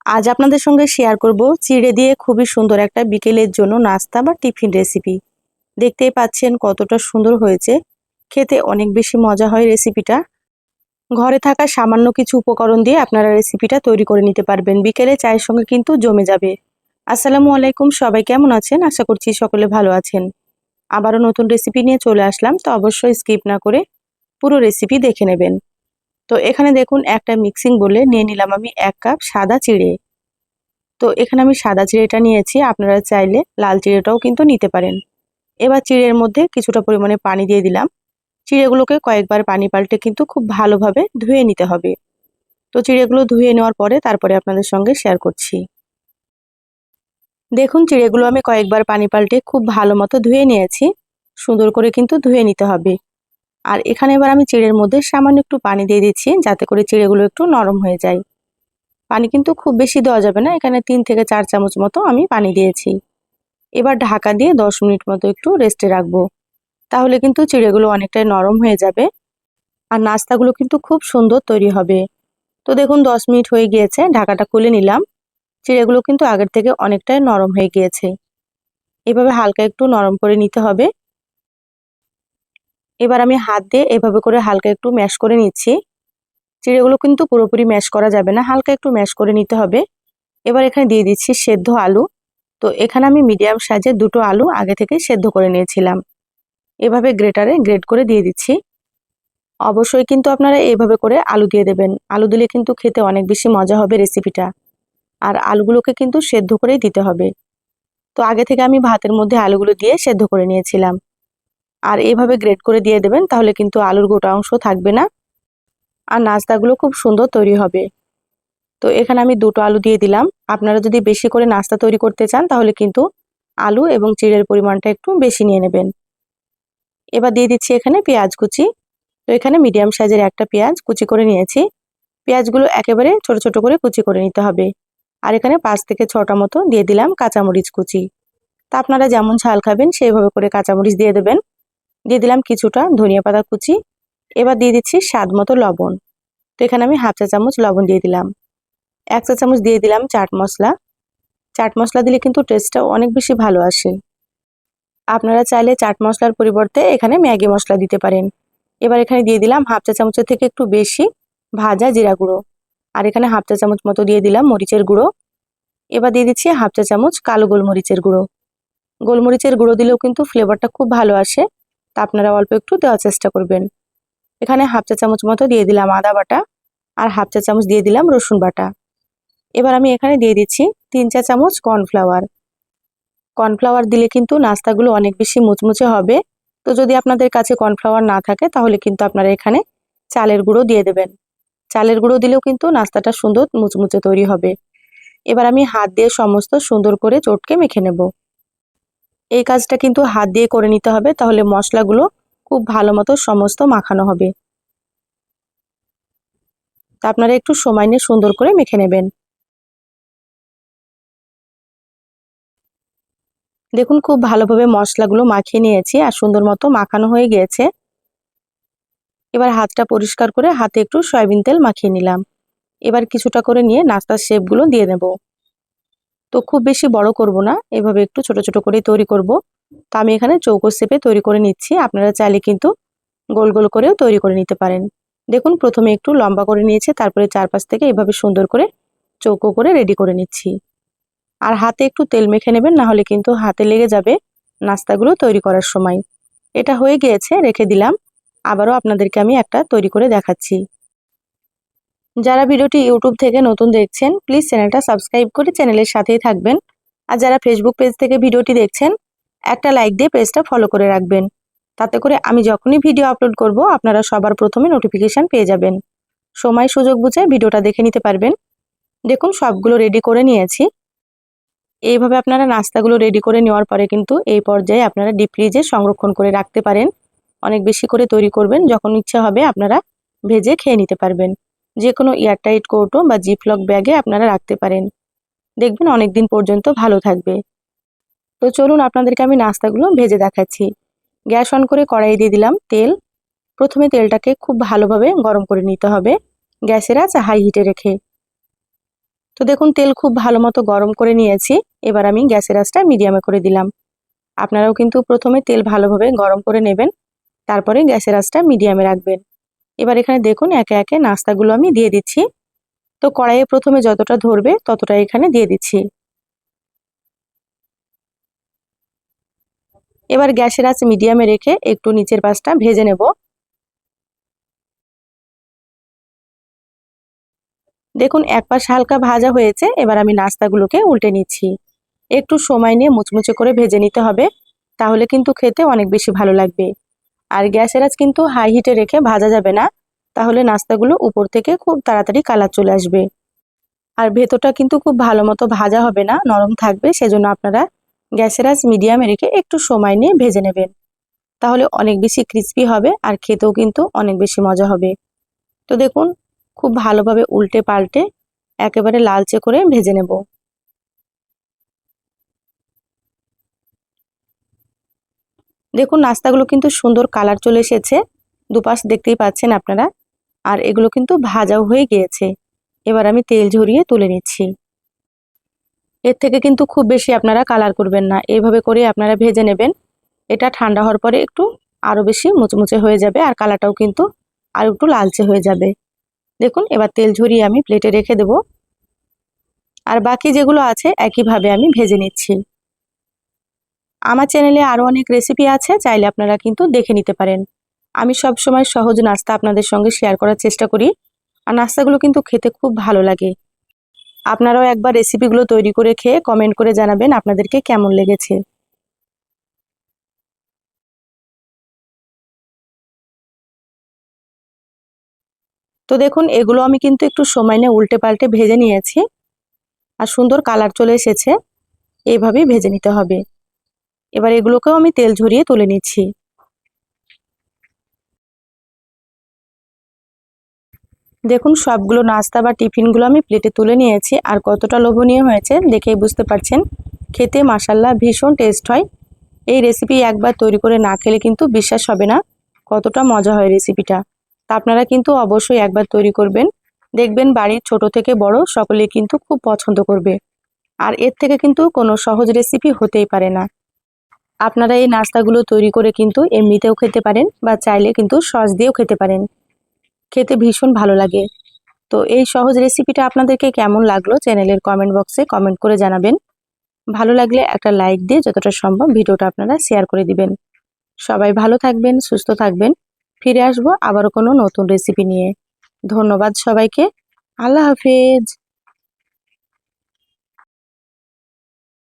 আজ আপনাদের সঙ্গে শেয়ার করব চিড়ে দিয়ে খুবই সুন্দর একটা বিকেলের জন্য নাস্তা বা টিফিন রেসিপি। দেখতেই পাচ্ছেন কতটা সুন্দর হয়েছে, খেতে অনেক বেশি মজা হয় রেসিপিটা। ঘরে থাকা সামান্য কিছু উপকরণ দিয়ে আপনারা রেসিপিটা তৈরি করে নিতে পারবেন, বিকেলে চায়ের সঙ্গে কিন্তু জমে যাবে। আসসালামু আলাইকুম, সবাই কেমন আছেন? আশা করছি সকলে ভালো আছেন। আবারও নতুন রেসিপি নিয়ে চলে আসলাম, তো অবশ্যই স্কিপ না করে পুরো রেসিপি দেখে নেবেন। তো এখানে দেখুন একটা মিক্সিং বলে নিয়ে নিলাম আমি 1 কাপ সাদা চিড়ে। তো এখানে আমি সাদা চিড়েটা নিয়েছি, আপনারা চাইলে লাল চিড়েটাও কিন্তু নিতে পারেন। এবার চিড়ের মধ্যে কিছুটা পরিমাণে পানি দিয়ে দিলাম। চিড়েগুলোকে কয়েকবার পানি পাল্টে কিন্তু খুব ভালোভাবে ধুয়ে নিতে হবে। তো চিড়েগুলো ধুয়ে নেওয়ার পরে তারপরে আপনাদের সঙ্গে শেয়ার করছি। দেখুন চিড়েগুলো আমি কয়েকবার পানি পাল্টে খুব ভালো মতো ধুয়ে নিয়েছি। সুন্দর করে কিন্তু ধুয়ে নিতে হবে। আর এখানে এবার আমি চিড়ের মধ্যে সামান্য একটু পানি দিয়ে দিচ্ছি, যাতে করে চিড়েগুলো একটু নরম হয়ে যায়। পানি কিন্তু খুব বেশি দেওয়া যাবে না, এখানে 3 থেকে 4 চামচ মতো আমি পানি দিয়েছি। এবার ঢাকা দিয়ে 10 মিনিট মতো একটু রেস্টে রাখবো। তাহলে কিন্তু চিড়েগুলো অনেকটাই নরম হয়ে যাবে আর নাস্তাগুলো কিন্তু খুব সুন্দর তৈরি হবে। তো দেখুন 10 মিনিট হয়ে গিয়েছে, ঢাকাটা খুলে নিলাম। চিড়েগুলো কিন্তু আগের থেকে অনেকটাই নরম হয়ে গিয়েছে। এভাবে হালকা একটু নরম করে নিতে হবে। এবার আমি হাত দিয়ে এভাবে করে হালকা একটু ম্যাশ করে নিচ্ছি। চিড়েগুলো কিন্তু পুরোপুরি ম্যাশ করা যাবে না, হালকা একটু ম্যাশ করে নিতে হবে। এবার এখানে দিয়ে দিচ্ছি সেদ্ধ আলু। তো এখানে আমি মিডিয়াম সাইজের 2টো আলু আগে থেকে সেদ্ধ করে নিয়েছিলাম। এভাবে গ্রেটারে গ্রেট করে দিয়ে দিচ্ছি। অবশ্যই কিন্তু আপনারা এইভাবে করে আলু দিয়ে দেবেন, আলু দিলে কিন্তু খেতে অনেক বেশি মজা হবে রেসিপিটা। আর আলুগুলোকে কিন্তু সেদ্ধ করেই দিতে হবে। তো আগে থেকে আমি ভাতের মধ্যে আলুগুলো দিয়ে সেদ্ধ করে নিয়েছিলাম। আর এইভাবে গ্রেট করে দিয়ে দেবেন, তাহলে কিন্তু আলুর গোটা অংশ থাকবে না আর নাস্তাগুলো খুব সুন্দর তৈরি হবে। তো এখানে আমি 2টো আলু দিয়ে দিলাম। আপনারা যদি বেশি করে নাস্তা তৈরি করতে চান তাহলে কিন্তু আলু এবং চিড়ের পরিমাণটা একটু বেশি নিয়ে নেবেন। এবার দিয়ে দিচ্ছি এখানে পেঁয়াজ কুচি। তো এখানে মিডিয়াম সাইজের একটা পেঁয়াজ কুচি করে নিয়েছি। পেঁয়াজগুলো একেবারে ছোট ছোট করে কুচি করে নিতে হবে। আর এখানে 5 থেকে 6টা মতো দিয়ে দিলাম কাঁচামরিচ কুচি। তা আপনারা যেমন ঝাল খাবেন সেইভাবে করে কাঁচামরিচ দিয়ে দেবেন। দিয়ে দিলাম কিছুটা ধনিয়া পাতা কুচি। এবার দিয়ে দিচ্ছি স্বাদ মতো লবণ। তো এখানে আমি হাফ চা চামচ লবণ দিয়ে দিলাম। 1 চা চামচ দিয়ে দিলাম চাট মশলা। চাট মশলা দিলে কিন্তু টেস্টটা অনেক বেশি ভালো আসে। আপনারা চাইলে চাট মশলার পরিবর্তে এখানে ম্যাগি মশলা দিতে পারেন। এবার এখানে দিয়ে দিলাম হাফ চা চামচের থেকে একটু বেশি ভাজা জিরা গুঁড়ো। আর এখানে হাফ চা চামচ মতো দিয়ে দিলাম মরিচের গুঁড়ো। এবার দিয়ে দিচ্ছি হাফ চা চামচ কালো গোলমরিচের গুঁড়ো। গোলমরিচের গুঁড়ো দিলেও কিন্তু ফ্লেভারটা খুব ভালো আসে, তা আপনারা অল্প একটু দেওয়ার চেষ্টা করবেন। এখানে হাফ চা চামচ মতো দিয়ে দিলাম আদা বাটা আর হাফ চা চামচ দিয়ে দিলাম রসুন বাটা। এবার আমি এখানে দিয়ে দিচ্ছি 3 চা চামচ কর্নফ্লাওয়ার। কর্নফ্লাওয়ার দিলে কিন্তু নাস্তাগুলো অনেক বেশি মুচমুচে হবে। তো যদি আপনাদের কাছে কর্নফ্লাওয়ার না থাকে তাহলে কিন্তু আপনারা এখানে চালের গুঁড়ো দিয়ে দেবেন। চালের গুঁড়ো দিলেও কিন্তু নাস্তাটা সুন্দর মুচমুচে তৈরি হবে। এবার আমি হাত দিয়ে সমস্ত সুন্দর করে চটকে মেখে নেব। এই কাজটা কিন্তু হাত দিয়ে করে নিতে হবে, তাহলে মশলাগুলো খুব ভালো মতো সমস্ত মাখানো হবে। তা আপনারা একটু সময় নিয়ে সুন্দর করে মেখে নেবেন। দেখুন খুব ভালোভাবে মশলাগুলো মাখিয়ে নিয়েছি আর সুন্দর মতো মাখানো হয়ে গিয়েছে। এবার হাতটা পরিষ্কার করে হাতে একটু সয়াবিন তেল মাখিয়ে নিলাম। এবার কিছুটা করে নিয়ে নাস্তার শেপগুলো দিয়ে নেব। তো খুব বেশি বড় করব না, এভাবে একটু ছোট ছোট করে তৈরি করব। তো আমি এখানে চৌকো শেপে তৈরি করে নিচ্ছি, আপনারা চাইলে কিন্তু গোল গোল করেও তৈরি করে নিতে পারেন। দেখুন প্রথমে একটু লম্বা করে নিয়েছে, তারপরে চারপাশ থেকে এভাবে সুন্দর করে চৌকো করে রেডি করে নিচ্ছি। আর হাতে একটু তেল মেখে নেবেন, না হলে কিন্তু হাতে লেগে যাবে নাস্তাগুলো তৈরি করার সময়। এটা হয়ে গিয়েছে, রেখে দিলাম। আবারও আপনাদেরকে আমি একটা তৈরি করে দেখাচ্ছি। যারা ভিডিওটি ইউটিউব থেকে নতুন দেখছেন প্লিজ চ্যানেলটা সাবস্ক্রাইব করে চ্যানেলের সাথেই থাকবেন। আর যারা ফেসবুক পেজ থেকে ভিডিওটি দেখছেন একটা লাইক দিয়ে পেজটা ফলো করে রাখবেন। তাতে করে আমি যখনই ভিডিও আপলোড করব আপনারা সবার প্রথমে নোটিফিকেশন পেয়ে যাবেন। সময় সুযোগ বুঝে ভিডিওটা দেখে নিতে পারবেন। দেখুন সবগুলো রেডি করে নিয়েছি। এইভাবে আপনারা নাস্তাগুলো রেডি করে নেওয়ার পরে কিন্তু এই পর্যায়ে আপনারা ডিপ ফ্রিজে সংরক্ষণ করে রাখতে পারেন। অনেক বেশি করে তৈরি করবেন, যখন ইচ্ছা হবে আপনারা ভেজে খেয়ে নিতে পারবেন। যে কোনো এয়ারটাইট কৌটো বা জিপলক ব্যাগে আপনারা রাখতে পারেন, দেখবেন অনেক দিন পর্যন্ত ভালো থাকবে। তো চলুন আপনাদেরকে আমি নাস্তাগুলো ভেজে দেখাচ্ছি। গ্যাস অন করে কড়াই দিয়ে দিলাম তেল। প্রথমে তেলটাকে খুব ভালোভাবে গরম করে নিতে হবে, গ্যাসের আঁচ হাই হিটে রেখে। তো দেখুন তেল খুব ভালো মতো গরম করে নিয়েছি। এবার আমি গ্যাসের আঁচটা মিডিয়ামে করে দিলাম। আপনারাও কিন্তু প্রথমে তেল ভালোভাবে গরম করে নেবেন, তারপরে গ্যাসের আঁচটা মিডিয়ামে রাখবেন। এবার এখানে দেখুন একে একে নাস্তাগুলো আমি দিয়ে দিচ্ছি। তো কড়াইয়ে প্রথমে যতটা ধরবে ততটা এখানে দিয়ে দিচ্ছি। এবার গ্যাসের আঁচ মিডিয়ামে রেখে একটু নিচের পাশটা ভেজে নেব। দেখুন এক পাশ হালকা ভাজা হয়েছে, এবার আমি নাস্তাগুলোকে উল্টে নিচ্ছি। একটু সময় নিয়ে মুচমুচে করে ভেজে নিতে হবে, তাহলে কিন্তু খেতে অনেক বেশি ভালো লাগবে। আর গ্যাসের আঁচ কিন্তু হাই হিটে রেখে ভাজা যাবে না, তাহলে নাস্তাগুলো উপর থেকে খুব তাড়াতাড়ি কালার চলে আসবে। আর ভেতরটা কিন্তু খুব ভালো মতো ভাজা হবে না, নরম থাকবে। সেজন্য আপনারা গ্যাসের আঁচ মিডিয়ামে রেখে একটু সময় নিয়ে ভেজে নেবেন, তাহলে অনেক বেশি ক্রিস্পি হবে আর খেতেও কিন্তু অনেক বেশি মজা হবে। তো দেখুন খুব ভালোভাবে উল্টে পাল্টে একেবারে লালচে করে ভেজে নেব। দেখুন নাস্তাগুলো কিন্তু সুন্দর কালার চলে এসেছে, দুপাশ দেখতেই পাচ্ছেন আপনারা। আর এগুলো কিন্তু ভাজাও হয়ে গিয়েছে। এবার আমি তেল ঝরিয়ে তুলে নিচ্ছি। এর থেকে কিন্তু খুব বেশি আপনারা কালার করবেন না, এইভাবে করে আপনারা ভেজে নেবেন। এটা ঠান্ডা হওয়ার পরে একটু আরো বেশি মুচমুচে হয়ে যাবে আর কালারটাও কিন্তু আর একটু লালচে হয়ে যাবে। দেখুন এবার তেল ঝরিয়ে আমি প্লেটে রেখে দেব। আর বাকি যেগুলো আছে একইভাবে আমি ভেজে নিচ্ছি। আমার চ্যানেলে আরো অনেক রেসিপি আছে, চাইলে আপনারা কিন্তু দেখে নিতে পারেন। আমি সব সময় সহজ নাস্তা আপনাদের সঙ্গে শেয়ার করার চেষ্টা করি, আর নাস্তাগুলো কিন্তু খেতে খুব ভালো লাগে। আপনারাও একবার রেসিপিগুলো তৈরি করে খেয়ে কমেন্ট করে জানাবেন আপনাদেরকে কেমন লেগেছে। তো দেখুন এগুলো আমি কিন্তু একটু সময় নিয়ে উল্টে পাল্টে ভেজে নিয়েছি, আর সুন্দর কালার চলে এসেছে। এইভাবেই ভেজে নিতে হবে। এবার এগুলোকেও আমি তেল ঝরিয়ে তুলে নিচ্ছি। দেখুন সবগুলো নাস্তা বা টিফিনগুলো আমি প্লেটে তুলে নিয়েছি, আর কতটা লোভনীয় হয়েছে দেখেই বুঝতে পারছেন। খেতে মাশাল্লাহ ভীষণ টেস্ট হয়। এই রেসিপি একবার তৈরি করে না খেলে কিন্তু বিশ্বাস হবে না কতটা মজা হয় রেসিপিটা। তা আপনারা কিন্তু অবশ্যই একবার তৈরি করবেন, দেখবেন বাড়ির ছোট থেকে বড় সকলেই কিন্তু খুব পছন্দ করবে। আর এর থেকে কিন্তু কোনো সহজ রেসিপি হতেই পারে না। আপনারা এই নাস্তাগুলো তৈরি করে কিন্তু এমনিতেও খেতে পারেন, বা চাইলে কিন্তু সস দিয়েও খেতে পারেন। খেতে ভীষণ ভালো লাগে। তো এই সহজ রেসিপিটা আপনাদেরকে কেমন লাগলো চ্যানেলের কমেন্ট বক্সে কমেন্ট করে জানাবেন। ভালো লাগলে একটা লাইক দিয়ে যতটা সম্ভব ভিডিওটা আপনারা শেয়ার করে দিবেন। সবাই ভালো থাকবেন, সুস্থ থাকবেন। ফিরে আসবো আবারও কোনো নতুন রেসিপি নিয়ে। ধন্যবাদ সবাইকে। আল্লাহ হাফেজ।